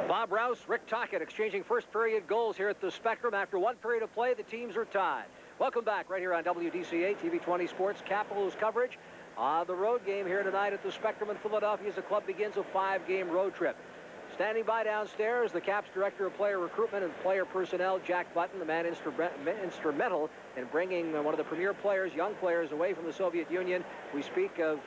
Bob Rouse, Rick Tocchet exchanging first period goals here at the Spectrum. After one period of play, the teams are tied. Welcome back right here on WDCA TV 20 Sports. Capitals coverage on the road game here tonight at the Spectrum in Philadelphia as the club begins a 5-game road trip. Standing by downstairs, the Caps Director of Player Recruitment and Player Personnel, Jack Button, the man instrumental in bringing one of the premier players, young players, away from the Soviet Union. We speak of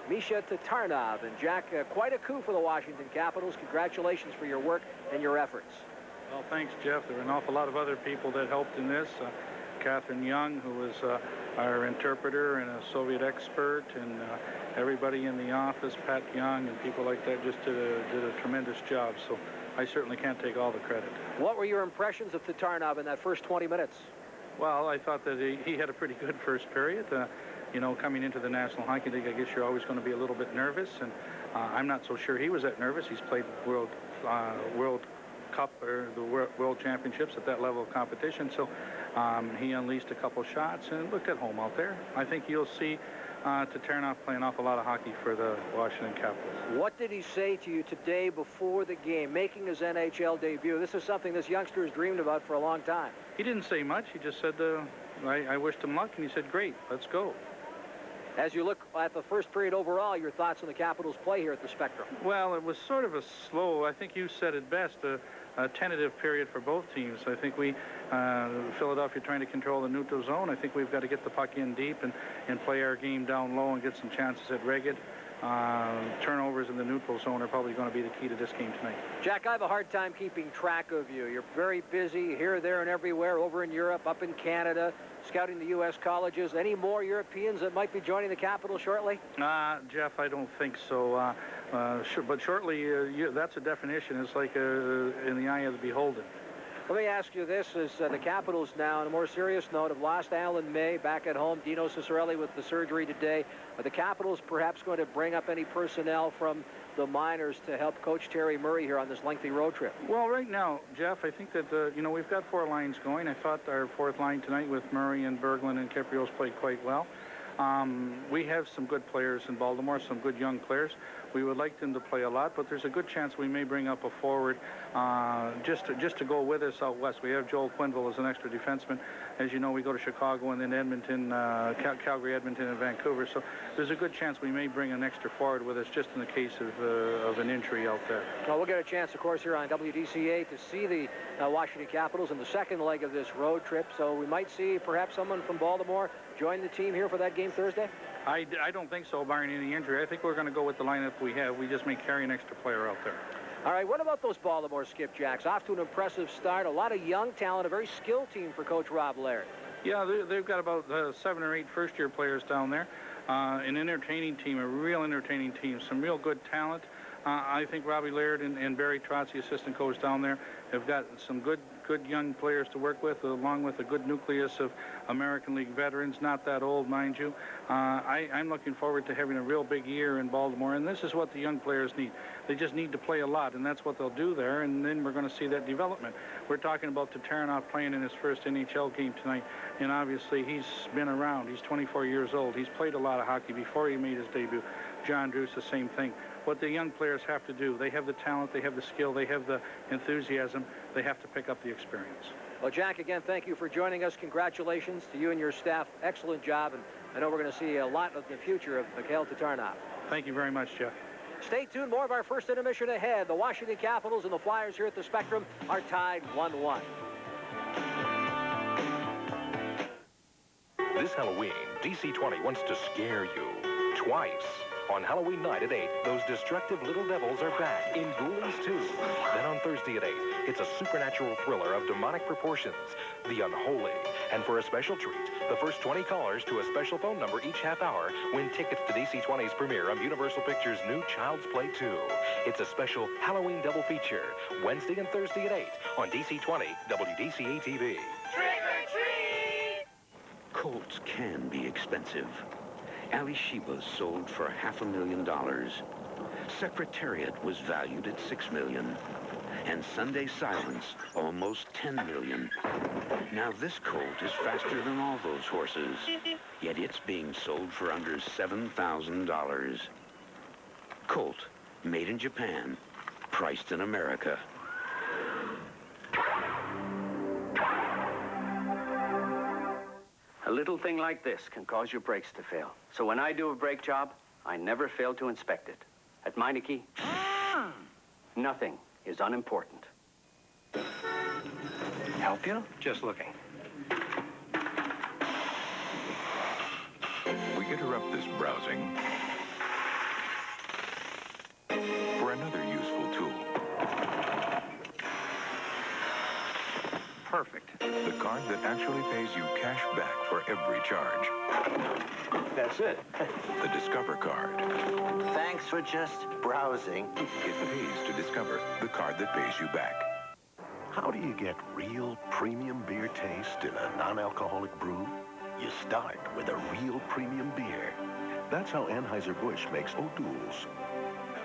Misha Tatarnov. And Jack, quite a coup for the Washington Capitals. Congratulations for your work and your efforts. Well, thanks, Jeff. There were an awful lot of other people that helped in this. Catherine Young, who was our interpreter and a Soviet expert, and everybody in the office, Pat Young and people like that, just did a tremendous job. So I certainly can't take all the credit. What were your impressions of Tatarnov in that first 20 minutes? Well, I thought that he had a pretty good first period. You know, coming into the National Hockey League, I guess you're always going to be a little bit nervous, and I'm not so sure he was that nervous. He's played World Cup or the World Championships at that level of competition, so he unleashed a couple shots and looked at home out there. I think you'll see Tatarnov play an awful lot of hockey for the Washington Capitals. What did he say to you today before the game, making his NHL debut? This is something this youngster has dreamed about for a long time. He didn't say much. He just said, I wished him luck, and he said, great, let's go. As you look at the first period overall, your thoughts on the Capitals' play here at the Spectrum? Well, it was sort of a slow, I think you said it best, a tentative period for both teams. I think Philadelphia trying to control the neutral zone. I think we've got to get the puck in deep and play our game down low and get some chances at Regged. Turnovers in the neutral zone are probably going to be the key to this game tonight. Jack, I have a hard time keeping track of you. You're very busy here, there, and everywhere, over in Europe, up in Canada, scouting the U.S. colleges. Any more Europeans that might be joining the Capitals shortly? Jeff, I don't think so. But shortly, that's a definition. It's like in the eye of the beholder. Let me ask you this, as the Capitals now, on a more serious note, have lost Alan May back at home, Dino Ciccarelli with the surgery today. Are the Capitals perhaps going to bring up any personnel from the minors to help Coach Terry Murray here on this lengthy road trip? Well, right now, Jeff, I think that, you know, we've got 4 lines going. I thought our 4th line tonight with Murray and Berglund and Kypreos played quite well. We have some good players in Baltimore, some good young players. We would like them to play a lot, but there's a good chance we may bring up a forward just to go with us out west. We have Joel Quenneville as an extra defenseman. As you know, we go to Chicago and then Edmonton, Calgary, Edmonton, and Vancouver. So there's a good chance we may bring an extra forward with us just in the case of an injury out there. Well, we'll get a chance, of course, here on WDCA to see the Washington Capitals in the second leg of this road trip. So we might see perhaps someone from Baltimore join the team here for that game Thursday? I don't think so, barring any injury. I think we're going to go with the lineup we have. We just may carry an extra player out there. All right, what about those Baltimore Skipjacks? Off to an impressive start. A lot of young talent, a very skilled team for Coach Rob Laird. Yeah, they've got about 7 or 8 first-year players down there. An entertaining team, a real entertaining team. Some real good talent. I think Robbie Laird and Barry Trotz, the assistant coach down there, have got some good young players to work with, along with a good nucleus of American League veterans, not that old, mind you. I'm looking forward to having a real big year in Baltimore, and this is what the young players need. They just need to play a lot, and that's what they'll do there, and then we're going to see that development. We're talking about Tatarnov playing in his first NHL game tonight, and obviously he's been around. He's 24 years old. He's played a lot of hockey before he made his debut. John Druce, the same thing. What the young players have to do, they have the talent, they have the skill, they have the enthusiasm, they have to pick up the experience. Well, Jack, again, thank you for joining us. Congratulations to you and your staff. Excellent job, and I know we're going to see a lot of the future of Mikhail Tatarnov. Thank you very much, Jeff. Stay tuned. More of our first intermission ahead. The Washington Capitals and the Flyers here at the Spectrum are tied 1-1. This Halloween, DC-20 wants to scare you twice. On Halloween night at 8, those destructive little devils are back in Ghoulies 2. Then on Thursday at 8, it's a supernatural thriller of demonic proportions, The Unholy. And for a special treat, the first 20 callers to a special phone number each half hour win tickets to DC-20's premiere of Universal Pictures' new Child's Play 2. It's a special Halloween double feature, Wednesday and Thursday at 8 on DC-20, WDCA TV. Trick or treat! Colts can be expensive. Ali Sheba sold for $500,000. Secretariat was valued at $6 million. And Sunday Silence almost $10 million. Now this colt is faster than all those horses, yet it's being sold for under $7,000. Colt, made in Japan, priced in America. A little thing like this can cause your brakes to fail. So when I do a brake job, I never fail to inspect it. At Meineke, nothing is unimportant. Help you? Just looking. We interrupt this browsing for another useful tool. Perfect. The card that actually pays you cash back for every charge. That's it. The Discover card. Thanks for just browsing. It pays to discover the card that pays you back. How do you get real premium beer taste in a non-alcoholic brew? You start with a real premium beer. That's how Anheuser-Busch makes O'Doul's.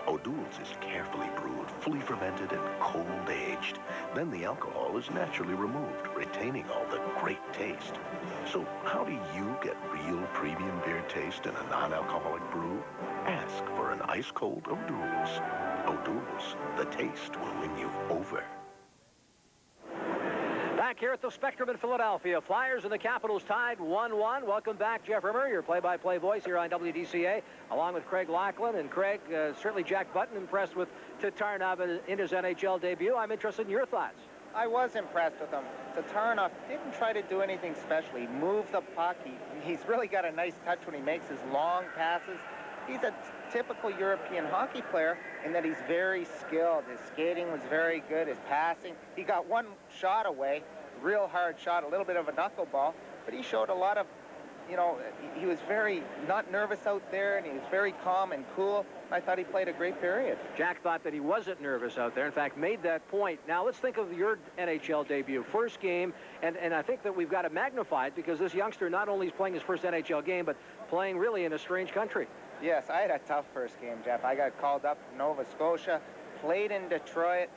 O'Doul's is carefully brewed, fully fermented, and cold-aged. Then the alcohol is naturally removed, retaining all the great taste. So how do you get real premium beer taste in a non-alcoholic brew? Ask for an ice-cold O'Doul's. O'Doul's, the taste will win you over. Back here at the Spectrum in Philadelphia, Flyers and the Capitals tied 1-1. Welcome back, Jeff Rimmer, your play-by-play voice here on WDCA, along with Craig Laughlin. And Craig, certainly Jack Button impressed with Tatarnov in his NHL debut. I'm interested in your thoughts. I was impressed with him. Tatarnov didn't try to do anything special. He moved the puck. He's really got a nice touch when he makes his long passes. He's a typical European hockey player in that he's very skilled. His skating was very good. His passing. He got one shot away, real hard shot, a little bit of a knuckleball, but he showed a lot of, you know, he was very not nervous out there, and he was very calm and cool. I thought he played a great period. Jack thought that he wasn't nervous out there. In fact, made that point. Now, let's think of your NHL debut. First game, and I think that we've got to magnify it because this youngster not only is playing his first NHL game, but playing really in a strange country. Yes, I had a tough first game, Jeff. I got called up to Nova Scotia, played in Detroit.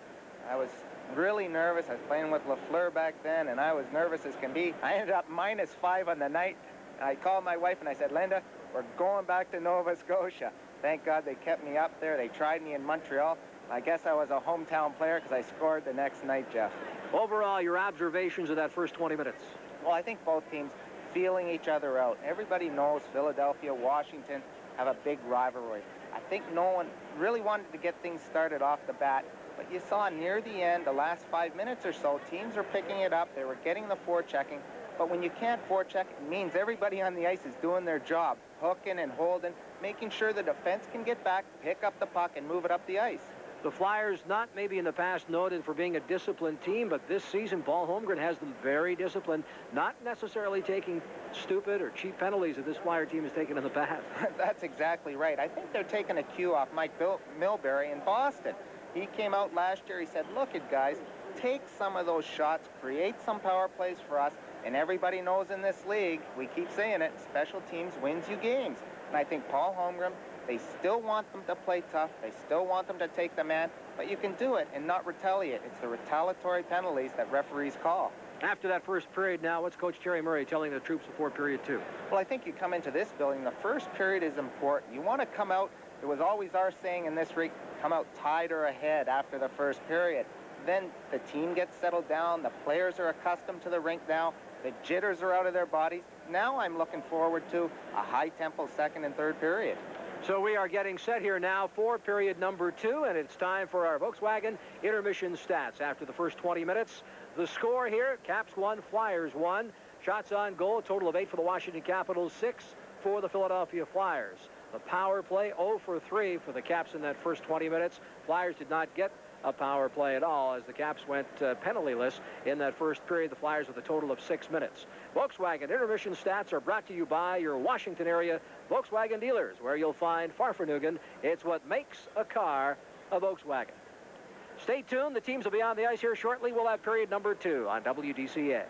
I was really nervous. I was playing with Lafleur back then, and I was nervous as can be. I ended up -5 on the night. I called my wife, and I said, Linda, we're going back to Nova Scotia. Thank God they kept me up there. They tried me in Montreal. I guess I was a hometown player because I scored the next night, Jeff. Overall, your observations of that first 20 minutes? Well, I think both teams feeling each other out. Everybody knows Philadelphia, Washington have a big rivalry. I think no one really wanted to get things started off the bat, but you saw near the end, the last 5 minutes or so, teams were picking it up. They were getting the forechecking, but when you can't forecheck, it means everybody on the ice is doing their job, hooking and holding, making sure the defense can get back, pick up the puck, and move it up the ice. The Flyers, not maybe in the past noted for being a disciplined team, but this season, Paul Holmgren has them very disciplined, not necessarily taking stupid or cheap penalties that this Flyer team has taken in the past. That's exactly right. I think they're taking a cue off Mike Milbury in Boston. He came out last year, he said, look it, guys, take some of those shots, create some power plays for us, and everybody knows in this league, we keep saying it, special teams wins you games. And I think Paul Holmgren, they still want them to play tough. They still want them to take the man, but you can do it and not retaliate. It's the retaliatory penalties that referees call. After that first period now, what's Coach Terry Murray telling the troops before period 2? Well, I think you come into this building, the first period is important. You want to come out, it was always our saying in this ring, come out tied or ahead after the first period. Then the team gets settled down, the players are accustomed to the rink now, the jitters are out of their bodies. Now I'm looking forward to a high-tempo second and third period. So we are getting set here now for period number 2, and it's time for our Volkswagen intermission stats. After the first 20 minutes, the score here, Caps 1, Flyers 1. Shots on goal, a total of 8 for the Washington Capitals, 6 for the Philadelphia Flyers. The power play, 0 for 3 for the Caps in that first 20 minutes. Flyers did not get a power play at all as the Caps went penaltyless in that first period. The Flyers with a total of 6 minutes. Volkswagen intermission stats are brought to you by your Washington area Volkswagen dealers, where you'll find Farfanugan. It's what makes a car a Volkswagen. Stay tuned. The teams will be on the ice here shortly. We'll have period number 2 on WDCA.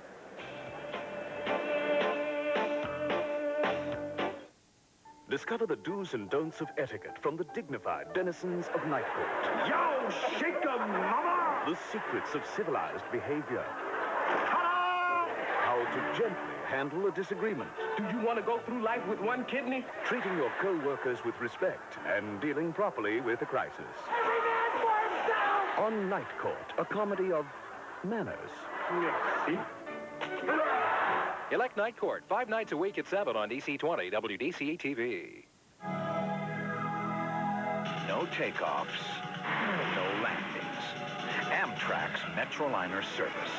Discover the do's and don'ts of etiquette from the dignified denizens of Night Court. Yo, shake 'em, mama! The secrets of civilized behavior. Ta-da! How to gently handle a disagreement. Do you want to go through life with one kidney? Treating your co-workers with respect and dealing properly with a crisis. Every man for himself! On Night Court, a comedy of manners. Yeah, see? Elect Night Court, 5 nights a week at 7 on DC-20, WDCA TV. No takeoffs, no landings. Amtrak's Metroliner service,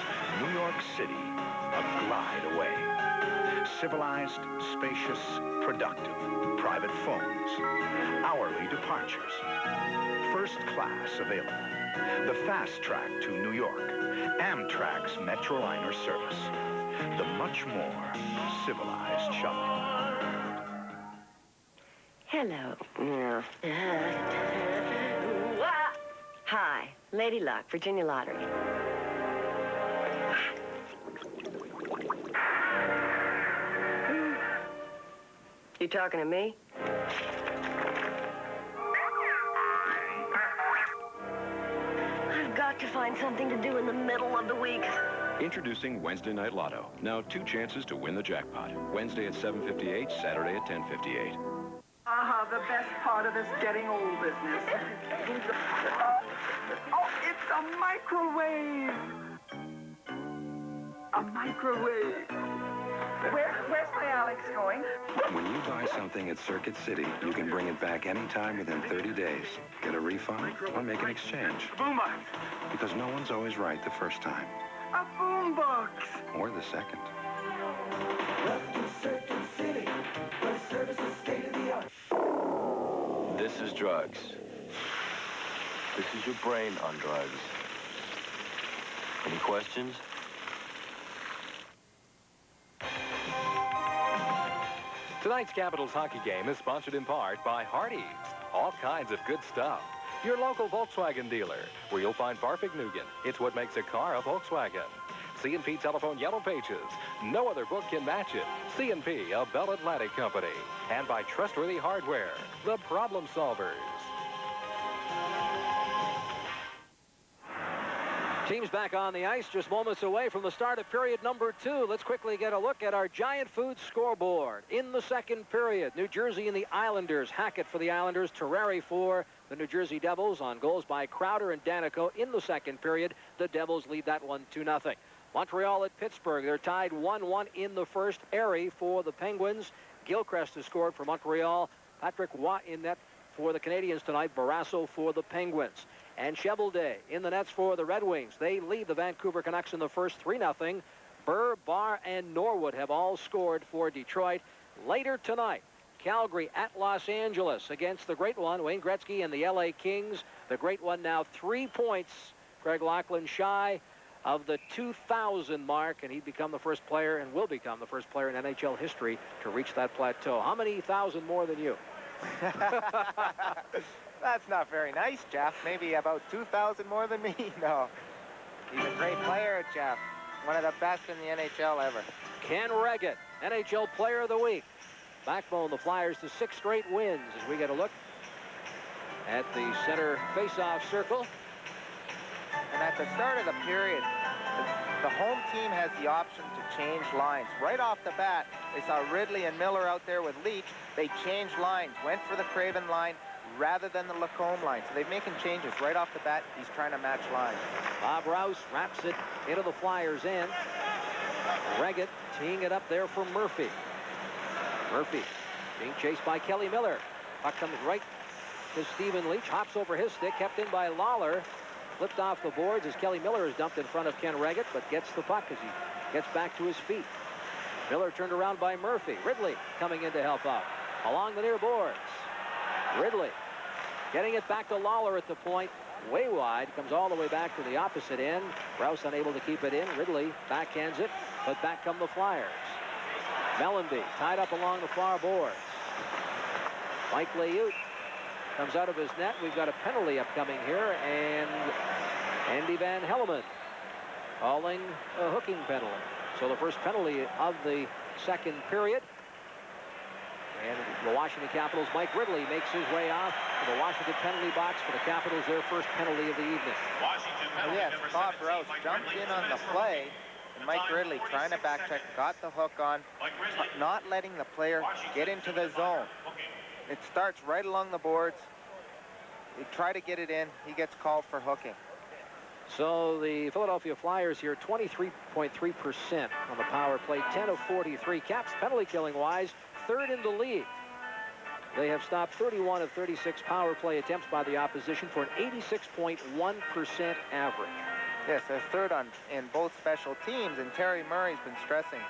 New York City, a glide away. Civilized, spacious, productive, private phones, hourly departures, first class available. The fast track to New York, Amtrak's Metroliner service, the much more civilized shuttle. Hello. Hi, Lady Luck, Virginia Lottery. You talking to me? I've got to find something to do in the middle of the week. Introducing Wednesday Night Lotto. Now 2 chances to win the jackpot. Wednesday at 7:58, Saturday at 10:58. The best part of this getting old business. Oh, it's a microwave. A microwave. Where's my Alex going? When you buy something at Circuit City, you can bring it back anytime within 30 days. Get a refund or make an exchange. Boombox. Because no one's always right the first time. A boombox. Or the second. Circuit City, where service is state of the art. This is drugs. This is your brain on drugs. Any questions? Tonight's Capitals hockey game is sponsored in part by Hardee's. All kinds of good stuff. Your local Volkswagen dealer, where you'll find Barfig Nugan. It's what makes a car a Volkswagen. C&P Telephone Yellow Pages. No other book can match it. C&P, a Bell Atlantic company. And by Trustworthy Hardware, the problem solvers. Teams back on the ice just moments away from the start of period number 2. Let's quickly get a look at our Giant Food scoreboard. In the second period, New Jersey and the Islanders. Hackett for the Islanders, Terrari for the New Jersey Devils on goals by Crowder and Danico. In the second period, the Devils lead that one 2-0. Montreal at Pittsburgh. They're tied 1-1 in the first. Airy for the Penguins. Gilchrist has scored for Montreal. Patrick Watt in net for the Canadiens tonight. Barrasso for the Penguins. And Cheveldae in the nets for the Red Wings. They lead the Vancouver Canucks in the first 3-0. Burr, Barr, and Norwood have all scored for Detroit. Later tonight, Calgary at Los Angeles against the Great One, Wayne Gretzky and the LA Kings. The Great One now 3 points. Craig Laughlin shy of the 2,000 mark, and he'd become the first player and will become the first player in NHL history to reach that plateau. How many thousand more than you? That's not very nice, Jeff. Maybe about 2,000 more than me? No. He's a great player, Jeff. One of the best in the NHL ever. Ken Reggett, NHL Player of the Week. Backbone the Flyers to 6 straight wins as we get a look at the center face-off circle. And at the start of the period, the home team has the option to change lines. Right off the bat, they saw Ridley and Miller out there with Leach. They changed lines, went for the Craven line rather than the Lacombe line. So they're making changes right off the bat. He's trying to match lines. Bob Rouse wraps it into the Flyers' end. Reggett teeing it up there for Murphy. Murphy being chased by Kelly Miller. Puck comes right to Stephen Leach. Hops over his stick, kept in by Lawler. Flipped off the boards as Kelly Miller is dumped in front of Ken Reggett, but gets the puck as he gets back to his feet. Miller turned around by Murphy. Ridley coming in to help out. Along the near boards. Ridley getting it back to Lawler at the point. Way wide. Comes all the way back to the opposite end. Rouse unable to keep it in. Ridley backhands it, but back come the Flyers. Mellenby tied up along the far boards. Mike Liut comes out of his net. We've got a penalty upcoming here, and Andy Van Hellemond calling a hooking penalty. So the first penalty of the second period. And the Washington Capitals, Mike Ridley makes his way off to the Washington penalty box for the Capitals, their first penalty of the evening. Yes, Bob Rouse jumped in on the play, and Mike Ridley trying to backcheck, got the hook on, not letting the player get into the zone. It starts right along the boards. They try to get it in. He gets called for hooking. So the Philadelphia Flyers here, 23.3% on the power play, 10 of 43. Caps penalty killing wise, third in the league. They have stopped 31 of 36 power play attempts by the opposition for an 86.1% average. Yes, they're third in both special teams, and Terry Murray's been stressing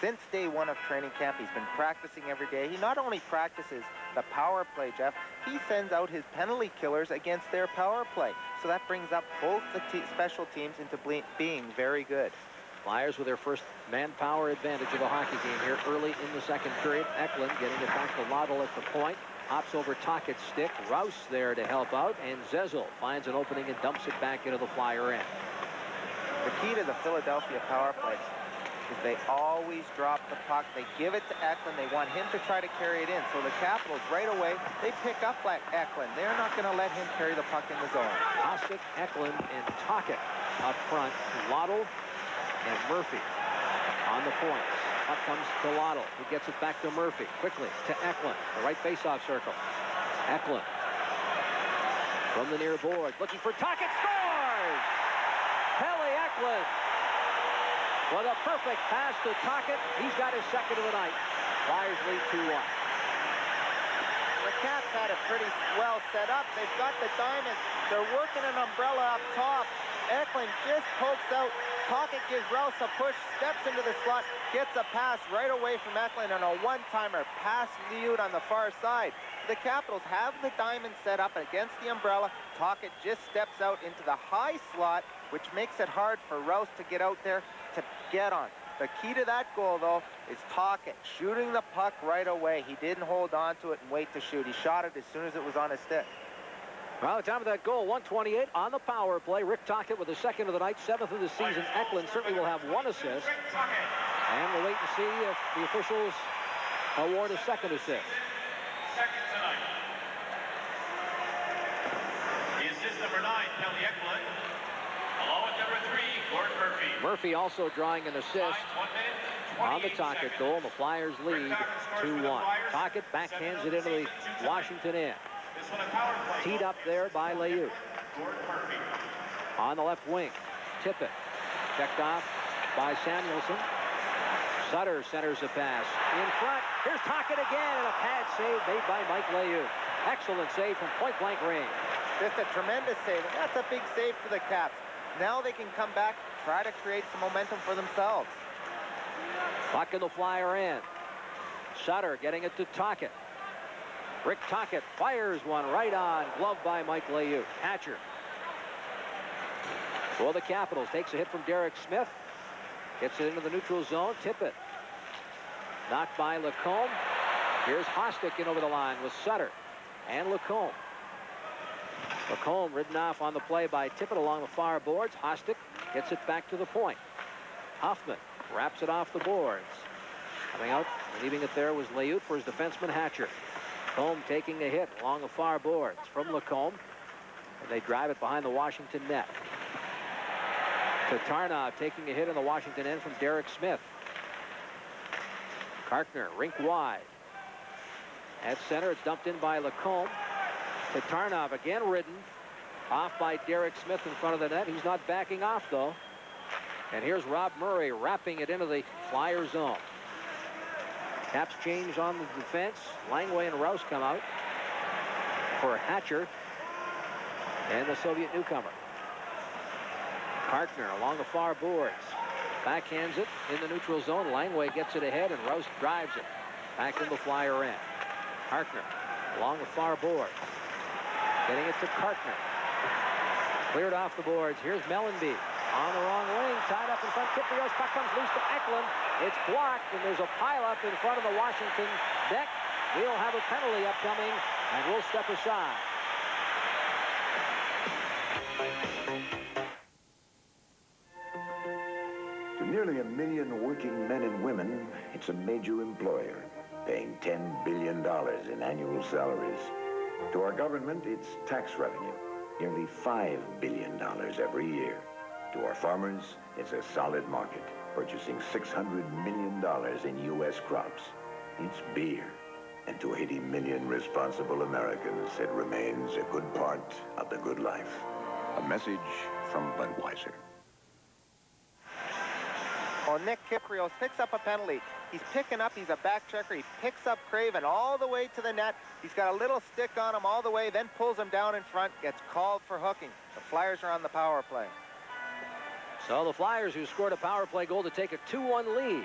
since day one of training camp. He's been practicing every day. He not only practices the power play, Jeff, he sends out his penalty killers against their power play. So that brings up both the special teams into being very good. Flyers with their first manpower advantage of the hockey game here early in the second period. Eklund getting it back to Lottle at the point. Hops over Tocchet's stick. Rouse there to help out, and Zezel finds an opening and dumps it back into the Flyer end. The key to the Philadelphia power play is they always drop the puck. They give it to Eklund. They want him to try to carry it in. So the Capitals right away, they pick up Eklund. They're not going to let him carry the puck in the zone. Hasek, Eklund, and Tocchet up front. Lottle and Murphy on the points. Up comes to Lottle, who gets it back to Murphy. Quickly to Eklund, the right faceoff circle. Eklund from the near board, looking for Tocchet, scores! Pelle Eklund with a perfect pass to Tocchet. He's got his second of the night. Flyers lead 2-1. The Caps had it pretty well set up. They've got the diamonds. They're working an umbrella up top. Eklund just pokes out. Tocchet gives Rouse a push, steps into the slot, gets a pass right away from Eklund, and a one-timer pass Liut on the far side. The Capitals have the diamond set up against the umbrella. Tocchet just steps out into the high slot, which makes it hard for Rouse to get out there to get on. The key to that goal, though, is Tocchet shooting the puck right away. He didn't hold on to it and wait to shoot. He shot it as soon as it was on his stick. Well, the time of that goal, 1:28 on the power play. Rick Tocchet with the second of the night, 7th of the season. Eklund certainly will have one assist. And we'll wait and see if the officials award a second assist. Second tonight. The assist number 9, Pelle Eklund. Along with number 3, Gord Murphy. Murphy also drawing an assist on the Tocchet goal. And the Flyers lead 2-1. Tocchet backhands it into the Washington end. Teed up there by Liut. On the left wing, Tippett. Checked off by Samuelson. Sutter centers a pass. In front, here's Tocchet again, and a pad save made by Mike Liut. Excellent save from point-blank range. Just a tremendous save, and that's a big save for the Caps. Now they can come back, try to create some momentum for themselves. Puck in the Flyer end. Sutter getting it to Tocchet. Rick Tocchet fires one right on, gloved by Mike Liut. Hatcher for the Capitals takes a hit from Derek Smith. Gets it into the neutral zone. Tippett knocked by Lacombe. Here's Hasek in over the line with Sutter and Lacombe. Lacombe ridden off on the play by Tippett along the far boards. Hasek gets it back to the point. Hoffman wraps it off the boards. Coming out, leaving it there was Liut for his defenseman Hatcher. Lacombe taking a hit along the far boards from Lacombe. And they drive it behind the Washington net. Tatarnov taking a hit in the Washington end from Derek Smith. Karkner, rink wide. At center, it's dumped in by Lacombe. Tatarnov again ridden. Off by Derek Smith in front of the net. He's not backing off, though. And here's Rob Murray wrapping it into the Flyer zone. Caps change on the defense. Langway and Rouse come out for Hatcher and the Soviet newcomer. Karkner along the far boards. Backhands it in the neutral zone. Langway gets it ahead, and Rouse drives it back in the Flyer end. Karkner along the far boards. Getting it to Karkner. Cleared off the boards. Here's Mellenby on the wrong wing. Tied up in front. Kiprios. Puck comes loose to Eklund. It's blocked, and there's a pileup in front of the Washington deck. We'll have a penalty upcoming, and we'll step aside. To nearly 1 million working men and women, it's a major employer, paying $10 billion in annual salaries. To our government, it's tax revenue, nearly $5 billion every year. To our farmers, it's a solid market, purchasing $600 million in U.S. crops. It's beer. And to 80 million responsible Americans, it remains a good part of the good life. A message from Budweiser. Well, Nick Kypreos picks up a penalty. He's picking up, he's a back checker. He picks up Craven all the way to the net. He's got a little stick on him all the way, then pulls him down in front, gets called for hooking. The Flyers are on the power play. So the Flyers, who scored a power play goal to take a 2-1 lead,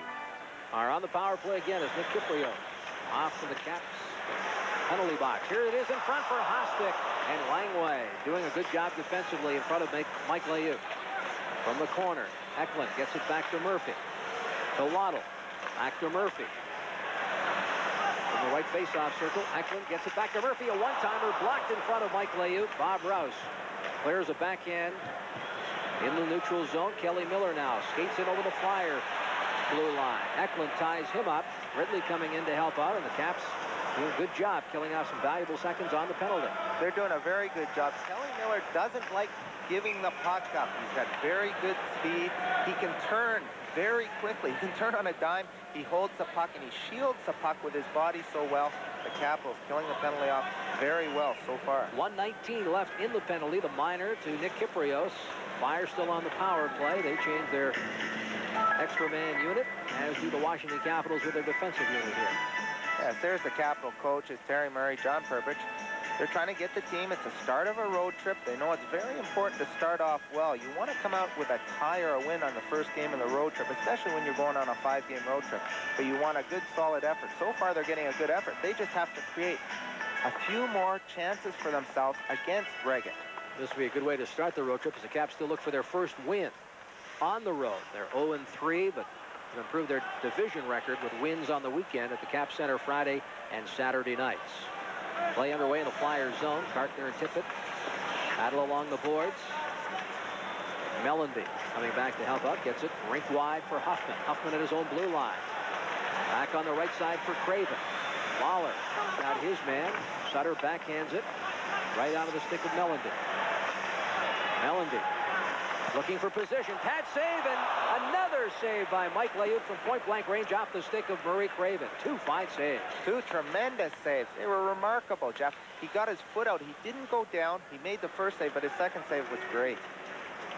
are on the power play again as Nick Kypreos off to the Caps penalty box. Here it is in front for Hostic, and Langway doing a good job defensively in front of Mike Liut. From the corner, Eklund gets it back to Murphy. To Waddle. Back to Murphy. From the right face-off circle, Eklund gets it back to Murphy. A one-timer blocked in front of Mike Liut. Bob Rouse clears a backhand in the neutral zone. Kelly Miller now skates it over the Flyer blue line. Eklund ties him up. Ridley coming in to help out, and the Caps doing a good job killing off some valuable seconds on the penalty. They're doing a very good job. Kelly Miller doesn't like giving the puck up. He's got very good speed. He can turn very quickly. He can turn on a dime. He holds the puck and he shields the puck with his body so well. The Capitals killing the penalty off very well so far. 1:19 left in the penalty. The minor to Nick Kypreos. Fire still on the power play. They changed their extra man unit, as do the Washington Capitals with their defensive unit here. Yes, there's the Capital coaches, Terry Murray, John Perbich. They're trying to get the team. It's the start of a road trip. They know it's very important to start off well. You want to come out with a tie or a win on the first game of the road trip, especially when you're going on a 5-game road trip. But you want a good, solid effort. So far, they're getting a good effort. They just have to create a few more chances for themselves against Reggett. This will be a good way to start the road trip as the Caps still look for their first win on the road. They're 0-3, but to improve their division record with wins on the weekend at the Cap Center Friday and Saturday nights. Play underway in the Flyers zone. Cartner and Tippett battle along the boards. Mellanby coming back to help out. Gets it rink wide for Huffman. Huffman at his own blue line. Back on the right side for Craven. Waller got his man. Sutter backhands it right out of the stick of Mellanby. Mellanby looking for position. Pad save, and another save by Mike Liut from point-blank range off the stick of Murray Craven. 2 fine saves. 2 tremendous saves. They were remarkable, Jeff. He got his foot out. He didn't go down. He made the first save, but his second save was great.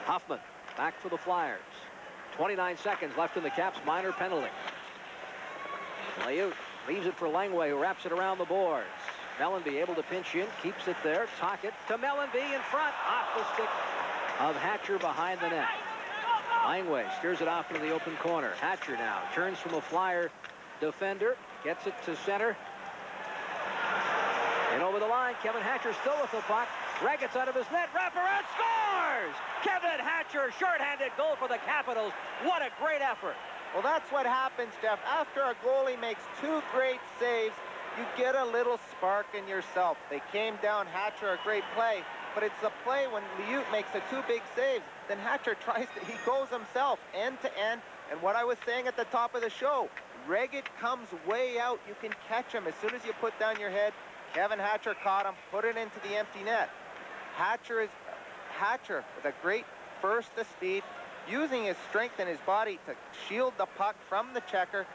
Hoffman back for the Flyers. 29 seconds left in the Caps' minor penalty. Liut leaves it for Langway, who wraps it around the boards. Mellanby able to pinch in, keeps it there. Tocchet to Mellanby in front, off the stick of Hatcher behind the net. Langway steers it off into the open corner. Hatcher now turns from a Flyer defender, gets it to center. And over the line, Kevin Hatcher still with the puck. Reggett's out of his net, wraparound, scores! Kevin Hatcher, shorthanded goal for the Capitals. What a great effort. Well, that's what happens, Jeff. After a goalie makes 2 great saves, you get a little spark in yourself. They came down, Hatcher, a great play. But it's a play when Liut makes the 2 big saves. Then Hatcher he goes himself end to end. And what I was saying at the top of the show, Reggett comes way out. You can catch him as soon as you put down your head. Kevin Hatcher caught him, put it into the empty net. Hatcher with a great burst of speed, using his strength and his body to shield the puck from the checker.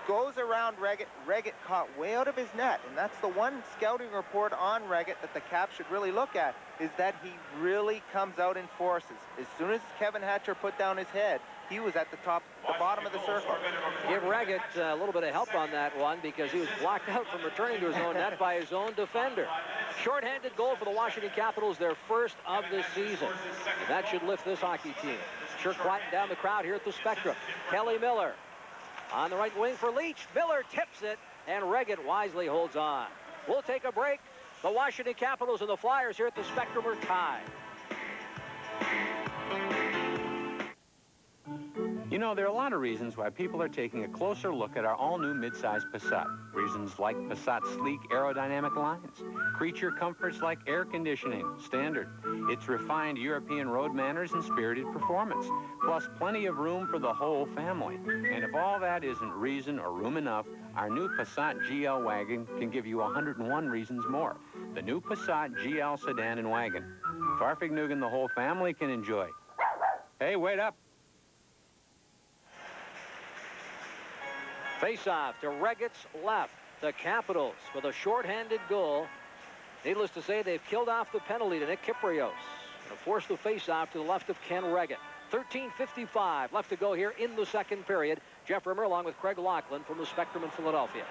Goes around Reggett. Reggett caught way out of his net, and that's the one scouting report on Reggett that the Caps should really look at, is that he really comes out in forces. As soon as Kevin Hatcher put down his head, he was at the bottom of the circle. Give Reggett a little bit of help on that one, because he was blocked out from returning to his own net by his own defender. Shorthanded goal for the Washington Capitals, their first of the season. And that should lift this hockey team. Sure quieting down the crowd here at the Spectrum. Kelly Miller on the right wing for Leach. Miller tips it, and Reggett wisely holds on. We'll take a break. The Washington Capitals and the Flyers here at the Spectrum are tied. You know, there are a lot of reasons why people are taking a closer look at our all-new midsize Passat. Reasons like Passat's sleek aerodynamic lines, creature comforts like air conditioning, standard, its refined European road manners and spirited performance, plus plenty of room for the whole family. And if all that isn't reason or room enough, our new Passat GL wagon can give you 101 reasons more. The new Passat GL sedan and wagon. Farfignugan the whole family can enjoy. Hey, wait up. Face-off to Reggett's left. The Capitals with a shorthanded goal. Needless to say, they've killed off the penalty to Nick Kypreos. to force the face-off to the left of Ken Regan. 13:55 left to go here in the second period. Jeff Rimmer along with Craig Laughlin from the Spectrum in Philadelphia.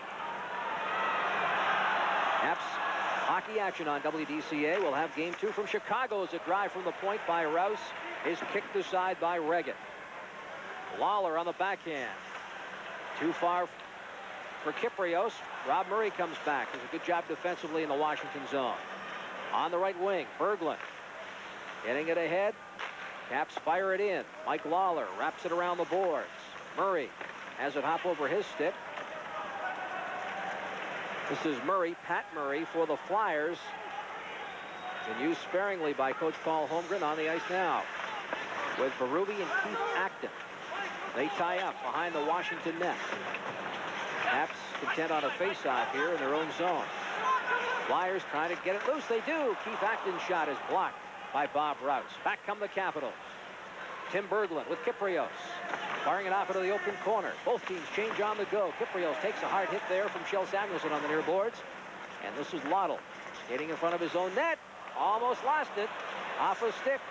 Caps hockey action on WDCA. We'll have game 2 from Chicago as a drive from the point by Rouse is kicked aside by Regan. Lawler on the backhand. Too far for Kyprios. Rob Murray comes back. Does a good job defensively in the Washington zone. On the right wing, Berglund getting it ahead. Caps fire it in. Mike Lawler wraps it around the boards. Murray has it hop over his stick. This is Murray, Pat Murray for the Flyers. Been used sparingly by Coach Paul Holmgren on the ice now with Berube and Keith Acton. They tie up behind the Washington net. Caps content on a face-off here in their own zone. Flyers trying to get it loose. They do. Keith Acton's shot is blocked by Bob Rouse. Back come the Capitals. Tim Berglund with Kyprios. Firing it off into the open corner. Both teams change on the go. Kyprios takes a hard hit there from Shel Samuelson on the near boards. And this is Lottle skating in front of his own net. Almost lost it. Off a stick.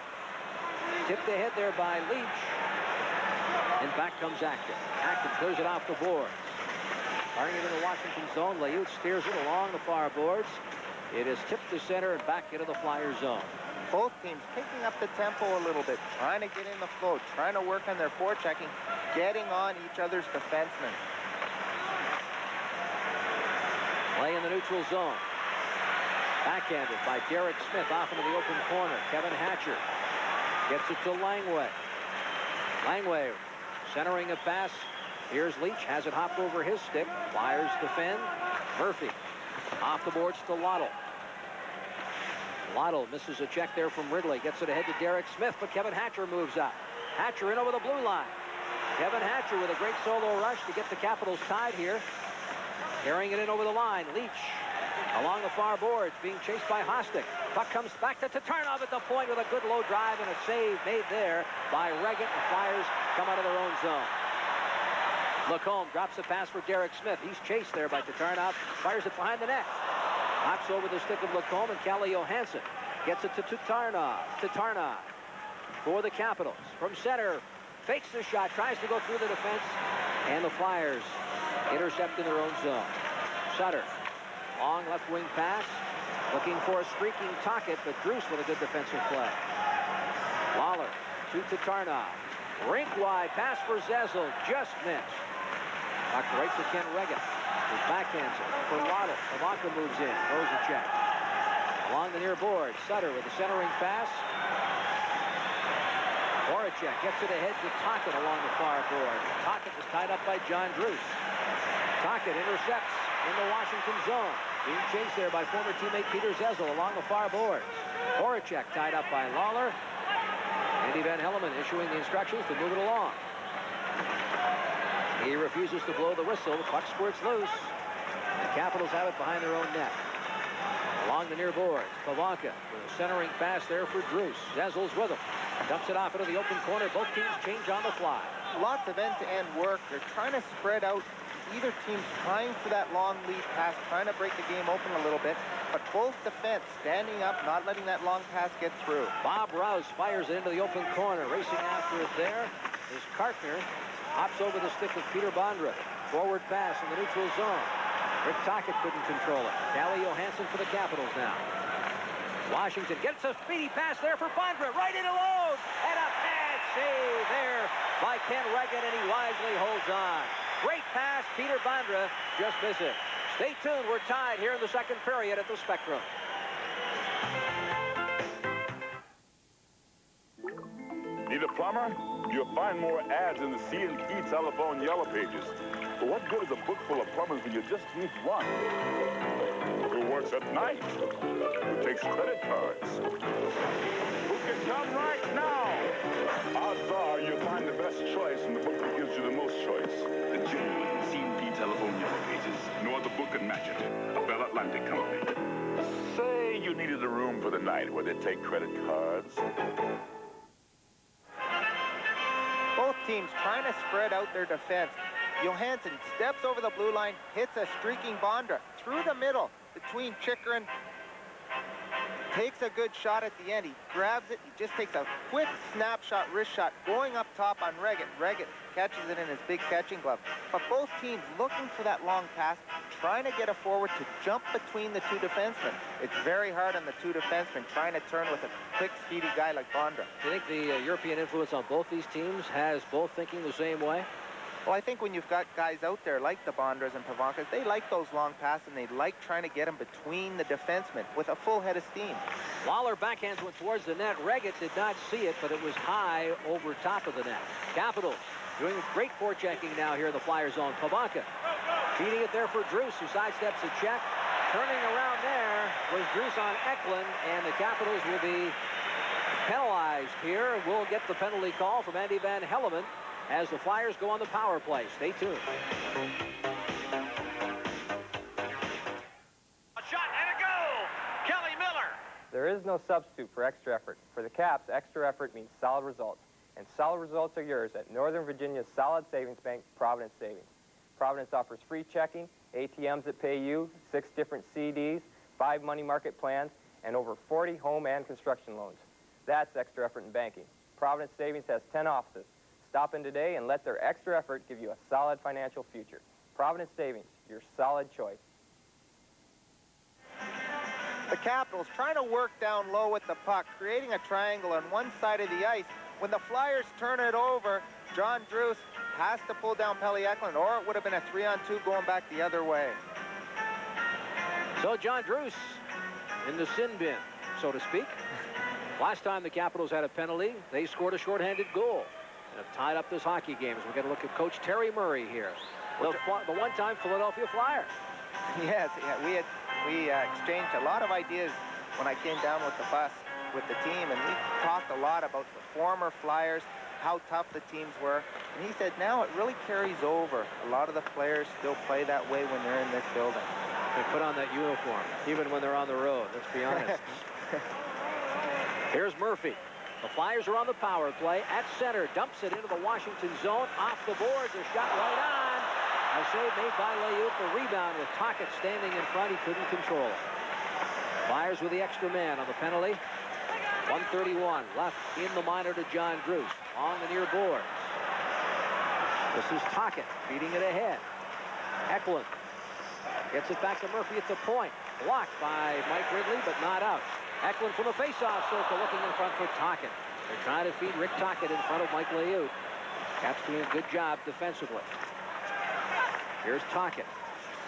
Tipped ahead there by Leach. And back comes Acton. Acton clears it off the boards. Firing it in the Washington zone. Layute steers it along the far boards. It is tipped to center and back into the Flyers zone. Both teams picking up the tempo a little bit, trying to get in the flow, trying to work on their forechecking, getting on each other's defensemen. Play in the neutral zone. Backhanded by Derek Smith off into the open corner. Kevin Hatcher gets it to Langway. Langway centering a pass. Here's Leach, has it hopped over his stick. Flyers defend. Murphy off the boards to Lottle. Lottle misses a check there from Ridley. Gets it ahead to Derek Smith, but Kevin Hatcher moves up. Hatcher in over the blue line. Kevin Hatcher with a great solo rush to get the Capitals tied here. Carrying it in over the line. Leach along the far boards, being chased by Hostek. Puck comes back to Tatarnov at the point with a good low drive and a save made there by Regan. The Flyers come out of their own zone. Lacombe drops a pass for Derek Smith. He's chased there by Tatarnov. Fires it behind the net. Hops over the stick of Lacombe, and Calle Johansson gets it to Tatarnov. Tatarnov for the Capitals. From center, fakes the shot, tries to go through the defense, and the Flyers intercept in their own zone. Sutter, long left wing pass, looking for a streaking Tocchet, but Druce with a good defensive play. Lawler to Tatarnov. Rink wide pass for Zezel, just missed. Knocked right to Ken Regan. His backhands it for Lottle. Ivanka moves in, throws a check. Along the near board, Sutter with a centering pass. Voracek gets it ahead to Tocchet along the far board. Tocchet was tied up by John Druce. Tocchet intercepts in the Washington zone. Being chased there by former teammate Peter Zezel along the far boards. Voracek tied up by Lawler. Andy Van Helleman issuing the instructions to move it along. He refuses to blow the whistle. The puck squirts loose. The Capitals have it behind their own net. Along the near boards, Pavanka with a centering pass there for Druce. Zezel's with him. Dumps it off into the open corner. Both teams change on the fly. Lots of end-to-end work. They're trying to spread out. Either team's trying for that long lead pass, trying to break the game open a little bit. But both defense standing up, not letting that long pass get through. Bob Rouse fires it into the open corner. Racing after it there is Kartner. Hops over the stick of Peter Bondra. Forward pass in the neutral zone. Rick Tocchet couldn't control it. Calle Johansson for the Capitals now. Washington gets a speedy pass there for Bondra. Right into Load. And a bad save there by Ken Regan, and he wisely holds on. Great pass. Peter Bondra just misses it. Stay tuned. We're tied here in the second period at the Spectrum. Need a plumber? You'll find more ads in the C&E telephone yellow pages. But what good is a book full of plumbers when you just need one? Who works at night? Who takes credit cards? Who can come right now? Odds are you'll find the best choice in the book that gives you the most choice. The genuine C&E telephone yellow pages. No other book can match it. A Bell Atlantic company. Say you needed a room for the night where they take credit cards. Both teams trying to spread out their defense. Johansson steps over the blue line, hits a streaking Bondra through the middle between Chychrun takes a good shot at the end. He grabs it. He just takes a quick snapshot, wrist shot, going up top on Reggett. Reggett catches it in his big catching glove. But both teams looking for that long pass, trying to get a forward to jump between the two defensemen. It's very hard on the two defensemen trying to turn with a quick, speedy guy like Bondra. Do you think the European influence on both these teams has both thinking the same way? Well, I think when you've got guys out there like the Bondras and Pavankas, they like those long passes, and they like trying to get them between the defensemen with a full head of steam. Lawler backhands one towards the net. Reggett did not see it, but it was high over top of the net. Capitals doing great forechecking now here in the Flyer zone. Pavanka feeding it there for Druce, who sidesteps a check. Turning around there was Druce on Eklund, and the Capitals will be penalized here. We'll get the penalty call from Andy Van Hellemond as the Flyers go on the power play. Stay tuned. A shot and a goal! Kelly Miller! There is no substitute for extra effort. For the Caps, extra effort means solid results. And solid results are yours at Northern Virginia's Solid Savings Bank, Providence Savings. Providence offers free checking, ATMs that pay you, 6 different CDs, 5 money market plans, and over 40 home and construction loans. That's extra effort in banking. Providence Savings has 10 offices. Stop in today and let their extra effort give you a solid financial future. Providence Savings, your solid choice. The Capitals trying to work down low with the puck, creating a triangle on one side of the ice. When the Flyers turn it over, John Druce has to pull down Pelle Eklund, or it would have been a 3-on-2 going back the other way. So John Druce in the sin bin, so to speak. Last time the Capitals had a penalty, they scored a shorthanded goal and have tied up this hockey game. As we get a look at Coach Terry Murray here, the one-time Philadelphia Flyer. Yes, yeah, we exchanged a lot of ideas when I came down with the bus with the team, and we talked a lot about the former Flyers, how tough the teams were. And he said now it really carries over. A lot of the players still play that way when they're in this building. They put on that uniform, even when they're on the road, let's be honest. Here's Murphy. The Flyers are on the power play at center. Dumps it into the Washington zone. Off the boards. A shot right on. A save made by Layut. The rebound with Tocchet standing in front. He couldn't control it. Flyers with the extra man on the penalty. 1:31 left in the minor to John Druce. On the near boards. This is Tocchet feeding it ahead. Eklund gets it back to Murphy at the point. Blocked by Mike Ridley, but not out. Eklund from the face-off circle looking in front for Tocchet. They're trying to feed Rick Tocchet in front of Mike Layut. Caps doing a good job defensively. Here's Tocchet.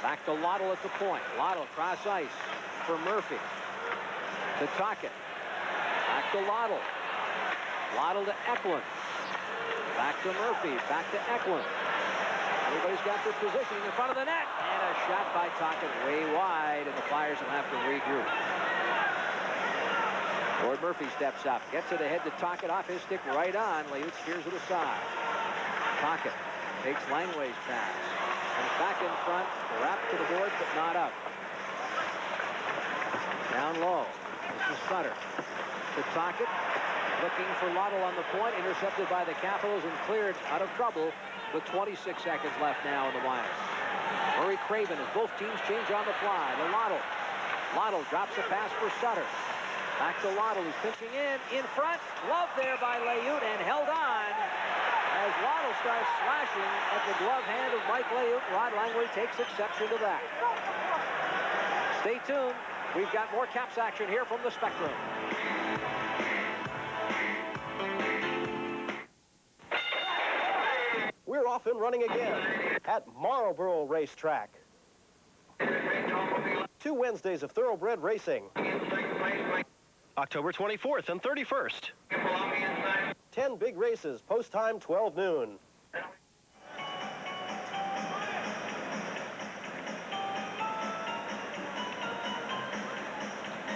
Back to Lottle at the point. Lottle cross ice for Murphy. To Tocchet. Back to Lottle. Lottle to Eklund. Back to Murphy. Back to Eklund. Everybody's got their positioning in front of the net. And a shot by Tocchet way wide, and the Flyers will have to regroup. Gord Murphy steps up, gets it ahead to Tocchet, off his stick, right on. Layut steers it aside. Tocchet takes Langway's pass. Comes back in front, wrapped to the boards, but not up. Down low. This is Sutter. To Tocchet, looking for Lottle on the point, intercepted by the Capitals and cleared out of trouble with 26 seconds left now in the minors. Murray Craven as both teams change on the fly. To Lottle. Lottle drops a pass for Sutter. Back to Lottle, who's pitching in front. Glove there by Layut and held on as Lottle starts slashing at the glove hand of Mike Layut. Rod Langway takes exception to that. Stay tuned. We've got more Caps action here from the Spectrum. We're off and running again at Marlboro Racetrack. 2 Wednesdays of thoroughbred racing. October 24th and 31st. 10 big races, post time 12 noon.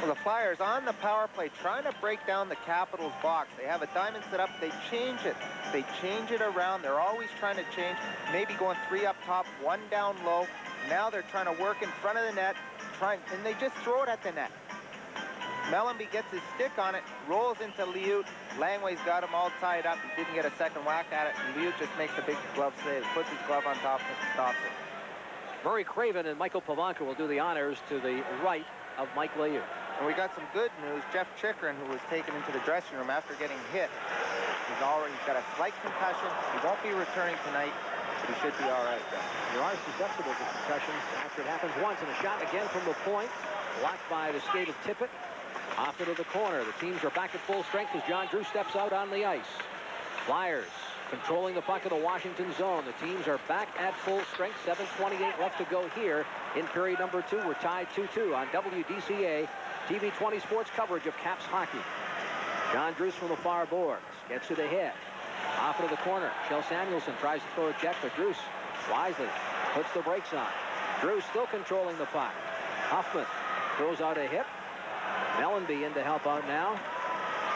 Well, the Flyers on the power play trying to break down the Capitals box. They have a diamond set up. They change it. They change it around. They're always trying to change. Maybe going 3 up top, 1 down low. Now they're trying to work in front of the net. And they just throw it at the net. Mellenby gets his stick on it, rolls into Layut. Langway's got him all tied up. He didn't get a second whack at it. And Layut just makes a big glove save. Puts his glove on top and stops it. Murray Craven and Michael Pavanka will do the honors to the right of Mike Layut. And we got some good news. Jeff Chikrin, who was taken into the dressing room after getting hit, he's got a slight concussion. He won't be returning tonight, but he should be all right. You are susceptible to concussions after it happens once, and a shot again from the point, blocked by the skate of Tippett. Off into the corner. The teams are back at full strength as John Drew steps out on the ice. Flyers controlling the puck in the Washington zone. The teams are back at full strength. 7:28 left to go here in period number 2. We're tied 2-2 on WDCA TV 20 sports coverage of Caps hockey. John Drews from the far boards gets it ahead. Off into the corner. Kjell Samuelsson tries to throw a check, but Drews wisely puts the brakes on. Drews still controlling the puck. Huffman throws out a hit. Mellenby in to help out now.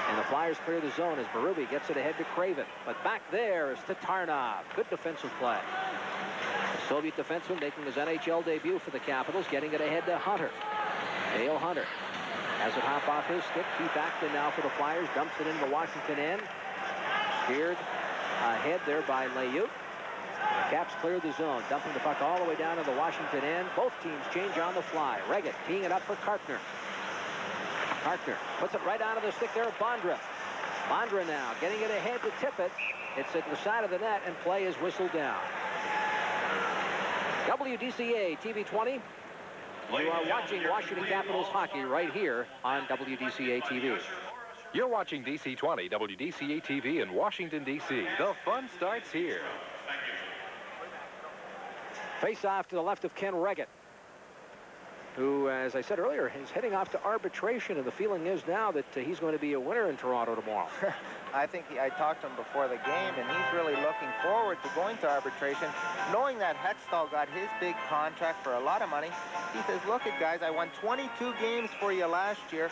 And the Flyers clear the zone as Berube gets it ahead to Craven. But back there is Tatarnov. Good defensive play. The Soviet defenseman making his NHL debut for the Capitals, getting it ahead to Hunter. Dale Hunter has it hop off his stick. Keith Acton now for the Flyers. Dumps it into the Washington end. Steered ahead there by Layut. The Caps clear the zone, dumping the puck all the way down to the Washington end. Both teams change on the fly. Reggett teeing it up for Kartner. Kartner puts it right onto the stick there of Bondra. Bondra now getting it ahead to Tippett. It's at the side of the net, and play is whistled down. WDCA TV 20. You are watching Washington Capitals hockey right here on WDCA TV. You're watching DC 20, WDCA TV in Washington, D.C. The fun starts here. Face off to the left of Ken Reggett, who, as I said earlier, is heading off to arbitration, and the feeling is now that he's going to be a winner in Toronto tomorrow. I think I talked to him before the game, and he's really looking forward to going to arbitration, knowing that Hextall got his big contract for a lot of money. He says, look at guys, I won 22 games for you last year.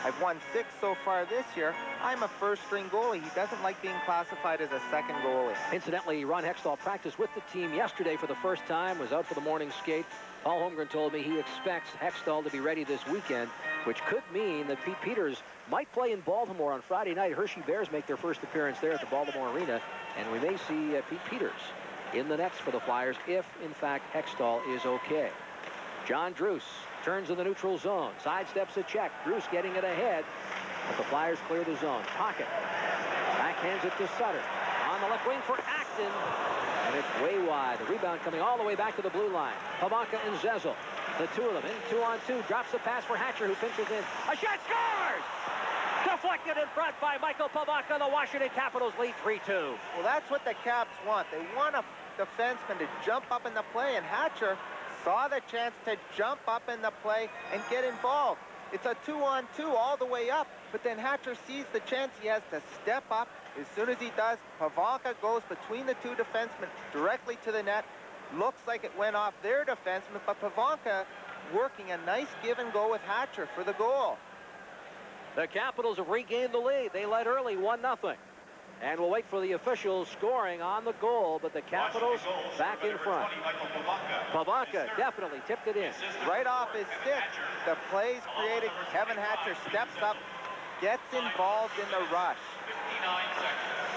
I've won 6 so far this year. I'm a first-string goalie. He doesn't like being classified as a second goalie. Incidentally, Ron Hextall practiced with the team yesterday for the first time, was out for the morning skate. Paul Holmgren told me he expects Hextall to be ready this weekend, which could mean that Pete Peters might play in Baltimore on Friday night. Hershey Bears make their first appearance there at the Baltimore Arena, and we may see Pete Peters in the nets for the Flyers if, in fact, Hextall is okay. John Druce turns in the neutral zone, sidesteps a check. Druce getting it ahead, but the Flyers clear the zone. Pocket backhands it to Sutter. On the left wing for Acton, and it's way wide. The rebound coming all the way back to the blue line. Pivonka and Zezel, the two of them in 2-on-2. Drops the pass for Hatcher, who pinches in. A shot, scores! Deflected in front by Michael Pivonka. The Washington Capitals lead 3-2. Well, that's what the Caps want. They want a defenseman to jump up in the play, and Hatcher saw the chance to jump up in the play and get involved. It's a 2-on-2 all the way up, but then Hatcher sees the chance. He has to step up. As soon as he does, Pivonka goes between the two defensemen directly to the net. Looks like it went off their defenseman, but Pivonka working a nice give and go with Hatcher for the goal. The Capitals have regained the lead. They led early 1-0. And we'll wait for the officials scoring on the goal, but the Capitals back in front. Pivonka definitely tipped it in. Right off his stick, the play's created. Kevin Hatcher steps up, gets involved in the rush.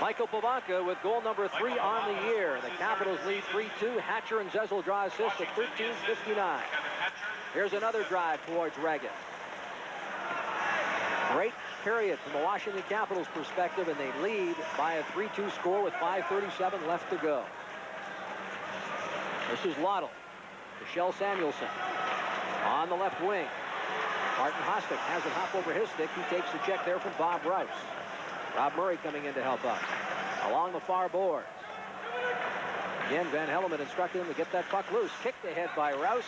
Michael Pivonka with goal number 3 on the year. The Capitals lead 3-2. Hatcher and Zezel draw assists at 13:59. Here's another drive towards Reggett. Great period from the Washington Capitals perspective, and they lead by a 3-2 score with 5:37 left to go. This is Lottle to Kjell Samuelsson on the left wing. Martin Hostek has it hop over his stick. He takes the check there from Bob Rouse. Rob Murray coming in to help out. Along the far boards. Again, Van Hellemond instructed him to get that puck loose. Kicked ahead by Rouse.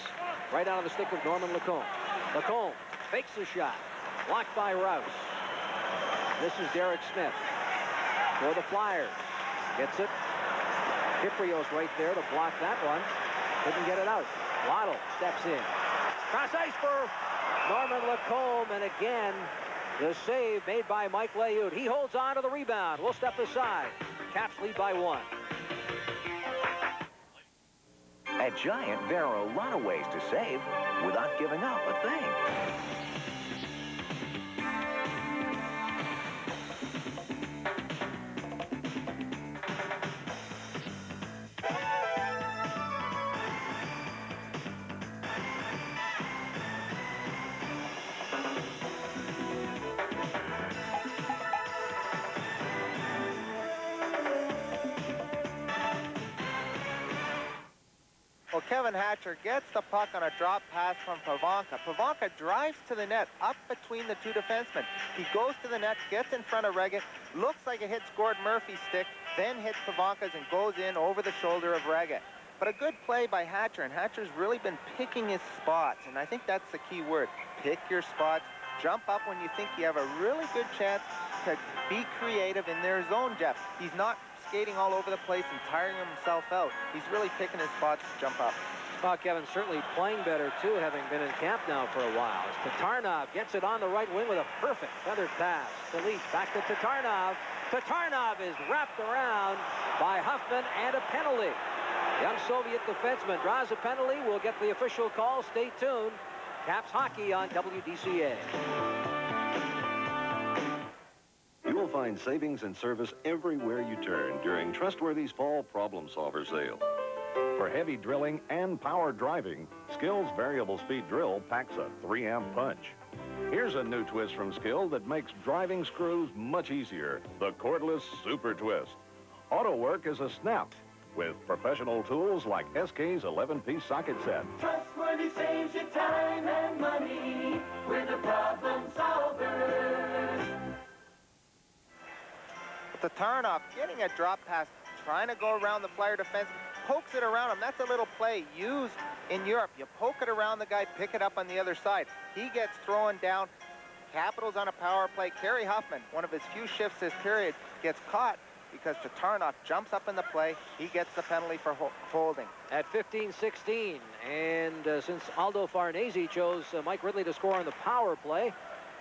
Right out of the stick of Norman Lacombe. Lacombe fakes the shot. Blocked by Rouse. This is Derek Smith for the Flyers. Gets it. Kiprio's right there to block that one. Couldn't get it out. Lottle steps in. Cross ice for Norman Lacombe, and again, the save made by Mike Layut. He holds on to the rebound. We'll step aside. Caps lead by 1. At Giant, there are a lot of ways to save without giving up a thing. Kevin Hatcher gets the puck on a drop pass from Pavanka. Pavanka drives to the net, up between the two defensemen. He goes to the net, gets in front of Reget, looks like it hits Gord Murphy's stick, then hits Pavanka's and goes in over the shoulder of Reget. But a good play by Hatcher, and Hatcher's really been picking his spots, and I think that's the key word. Pick your spots. Jump up when you think you have a really good chance to be creative in their zone, Jeff. He's not skating all over the place and tiring himself out. He's really picking his spots to jump up. Well, Kevin, certainly playing better, too, having been in camp now for a while. As Tatarnov gets it on the right wing with a perfect feathered pass. The lead back to Tatarnov. Tatarnov is wrapped around by Huffman and a penalty. Young Soviet defenseman draws a penalty. We'll get the official call. Stay tuned. Caps hockey on WDCA. You'll find savings and service everywhere you turn during Trustworthy's Fall Problem Solver Sale. For heavy drilling and power driving, Skill's variable speed drill packs a 3-amp punch. Here's a new twist from Skill that makes driving screws much easier, the cordless Super Twist. Auto work is a snap with professional tools like SK's 11-piece socket set. Trustworthy saves you time and money. We're the problem solvers. Tatarnov getting a drop pass, trying to go around the Flyer defense, pokes it around him. That's a little play used in Europe. You poke it around the guy, pick it up on the other side. He gets thrown down. Capitals on a power play. Kerry Huffman, one of his few shifts this period, gets caught because Tatarnov jumps up in the play. He gets the penalty for holding. At 15-16, and since Aldo Farnese chose Mike Ridley to score on the power play,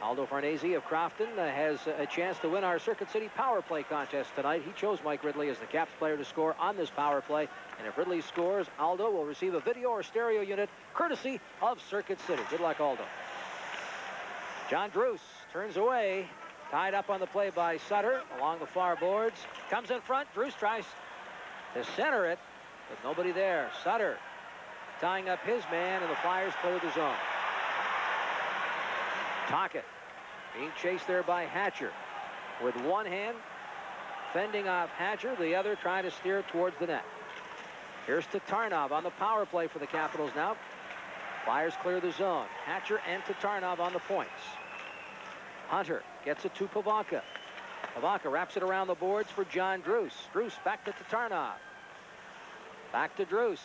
Aldo Farnese of Crofton has a chance to win our Circuit City power play contest tonight. He chose Mike Ridley as the Caps player to score on this power play. And if Ridley scores, Aldo will receive a video or stereo unit courtesy of Circuit City. Good luck, Aldo. John Druce turns away. Tied up on the play by Sutter along the far boards. Comes in front. Druce tries to center it, but nobody there. Sutter tying up his man, and the Flyers clear the zone. Tocchet being chased there by Hatcher with one hand fending off Hatcher, the other trying to steer it towards the net. Here's Tatarnov on the power play for the Capitals now. Flyers clear the zone. Hatcher and Tatarnov on the points. Hunter gets it to Pavanka. Pavanka wraps it around the boards for John Druce. Druce back to Tatarnov. Back to Druce.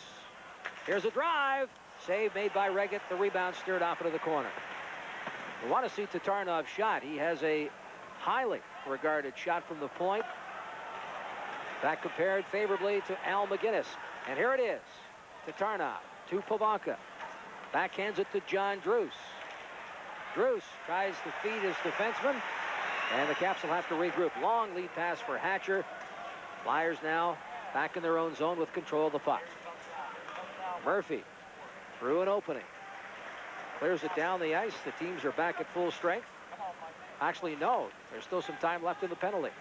Here's a drive. Save made by Reget. The rebound steered off into the corner. We want to see Tatarnov's shot. He has a highly regarded shot from the point. That compared favorably to Al McGinnis. And here it is. Tatarnov to Pavanka. Backhands it to John Druce. Druce tries to feed his defenseman. And the Caps will have to regroup. Long lead pass for Hatcher. Flyers now back in their own zone with control of the puck. Murphy through an opening. Clears it down the ice. The teams are back at full strength. Actually, no. There's still some time left in the penalty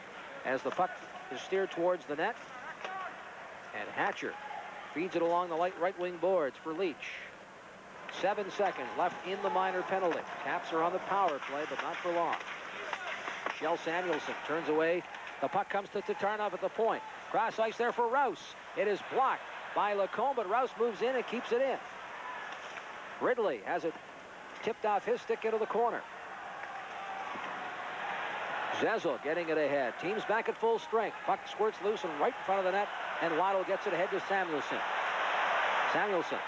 as the puck is steered towards the net. And Hatcher feeds it along the right wing boards for Leach. 7 seconds left in the minor penalty. Caps are on the power play, but not for long. Shel Samuelson turns away. The puck comes to Tatarnov at the point. Cross ice there for Rouse. It is blocked by Lacombe, but Rouse moves in and keeps it in. Ridley has it tipped off his stick into the corner. Zezel getting it ahead. Teams back at full strength. Puck squirts loose and right in front of the net, and Waddle gets it ahead to Samuelson. Samuelson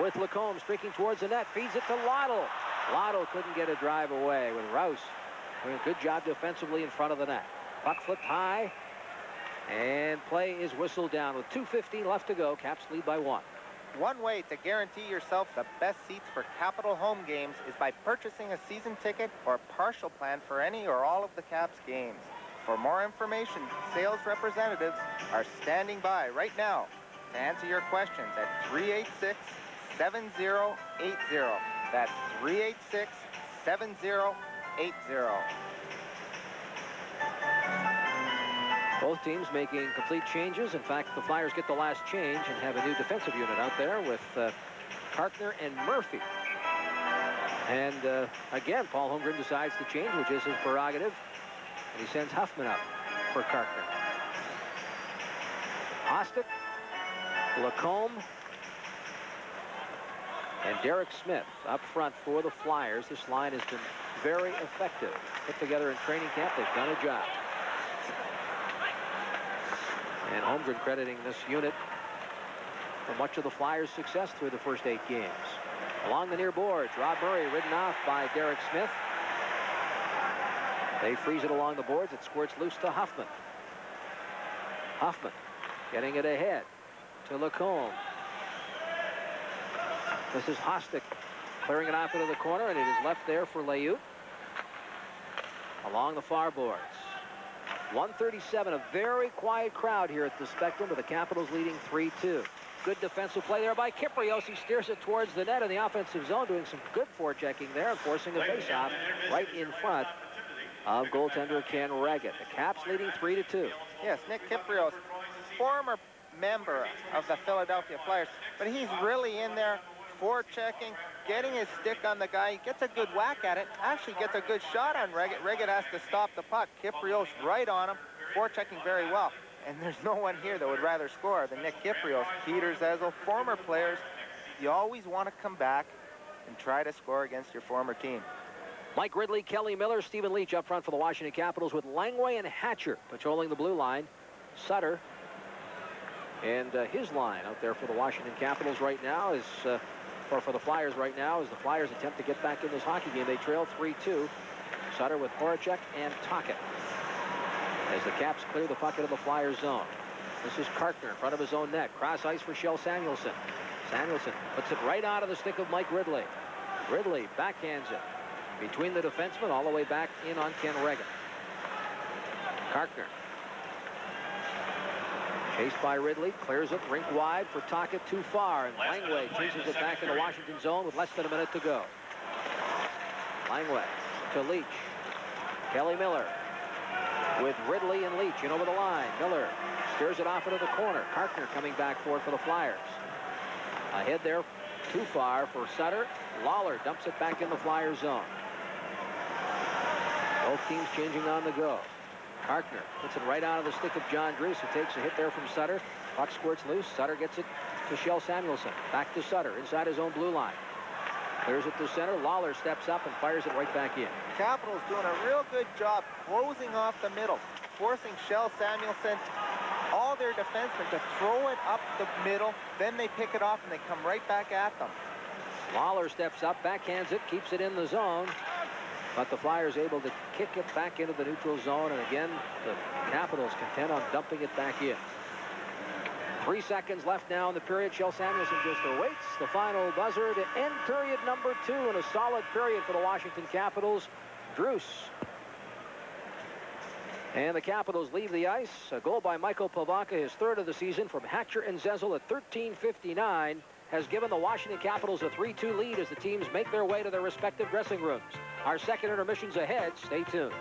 with Lacombe streaking towards the net. Feeds it to Waddle. Waddle couldn't get a drive away with Rouse doing a good job defensively in front of the net. Puck flipped high, and play is whistled down with 2:15 left to go. Caps lead by 1. One way to guarantee yourself the best seats for Capital home games is by purchasing a season ticket or partial plan for any or all of the Caps games. For more information, sales representatives are standing by right now to answer your questions at 386-7080. That's 386-7080. Both teams making complete changes. In fact, the Flyers get the last change and have a new defensive unit out there with Karkner and Murphy. And again, Paul Holmgren decides to change, which is his prerogative. And he sends Huffman up for Karkner. Hostek, Lacombe, And Derek Smith up front for the Flyers. This line has been very effective. Put together in training camp, they've done a job. And Holmgren crediting this unit for much of the Flyers' success through the first 8 games. Along the near boards, Rob Murray ridden off by Derek Smith. They freeze it along the boards. It squirts loose to Huffman. Huffman getting it ahead to Lacombe. This is Hostek clearing it off into the corner, and it is left there for Layut. Along the far boards. 137, a very quiet crowd here at the Spectrum, with the Capitals leading 3-2. Good defensive play there by Kypreos. He steers it towards the net in the offensive zone, doing some good forechecking there and forcing a faceoff right in front of goaltender Ken Reggett. The Caps leading 3-2. Yes, Nick Kypreos, former member of the Philadelphia Flyers, but he's really in there forechecking, getting his stick on the guy. He gets a good whack at it, actually gets a good shot on Reggett. Reggett has to stop the puck. Kypreos right on him, forechecking very well. And there's no one here that would rather score than Nick Kypreos. Peter Zezel, former players, you always want to come back and try to score against your former team. Mike Ridley, Kelly Miller, Stephen Leach up front for the Washington Capitals, with Langway and Hatcher patrolling the blue line. Sutter and his line out there for the Washington Capitals right now is, or for the Flyers right now, as the Flyers attempt to get back in this hockey game. They trail 3-2. Sutter with Horacek and Tocchet as the Caps clear the puck into the Flyers zone. This is Kartner in front of his own net. Cross ice for Kjell Samuelsson. Samuelsson puts it right out of the stick of Mike Ridley. Ridley backhands it between the defensemen all the way back in on Ken Reggett. Kartner chased by Ridley, clears it rink wide for Tocchet, too far, and Langway chases it back into Washington zone with less than a minute to go. Langway to Leach. Kelly Miller with Ridley and Leach in over the line. Miller steers it off into the corner. Kartner coming back for it for the Flyers. Ahead there, too far for Sutter. Lawler dumps it back in the Flyers zone. Both teams changing on the go. Kartner puts it right out of the stick of John Druce, who takes a hit there from Sutter. Puck squirts loose. Sutter gets it to Kjell Samuelsson. Back to Sutter inside his own blue line. Clears it to center. Lawler steps up and fires it right back in. Capitals doing a real good job closing off the middle, forcing Kjell Samuelsson, all their defensemen, to throw it up the middle. Then they pick it off and they come right back at them. Lawler steps up, backhands it, keeps it in the zone. But the Flyers able to kick it back into the neutral zone. And again, the Capitals content on dumping it back in. 3 seconds left now in the period. Kjell Samuelsson just awaits the final buzzer to end period number 2 in a solid period for the Washington Capitals. Druce. And the Capitals leave the ice. A goal by Michael Pavelka, his 3rd of the season, from Hatcher and Zezel at 13:59, has given the Washington Capitals a 3-2 lead as the teams make their way to their respective dressing rooms. Our second intermission's ahead. Stay tuned.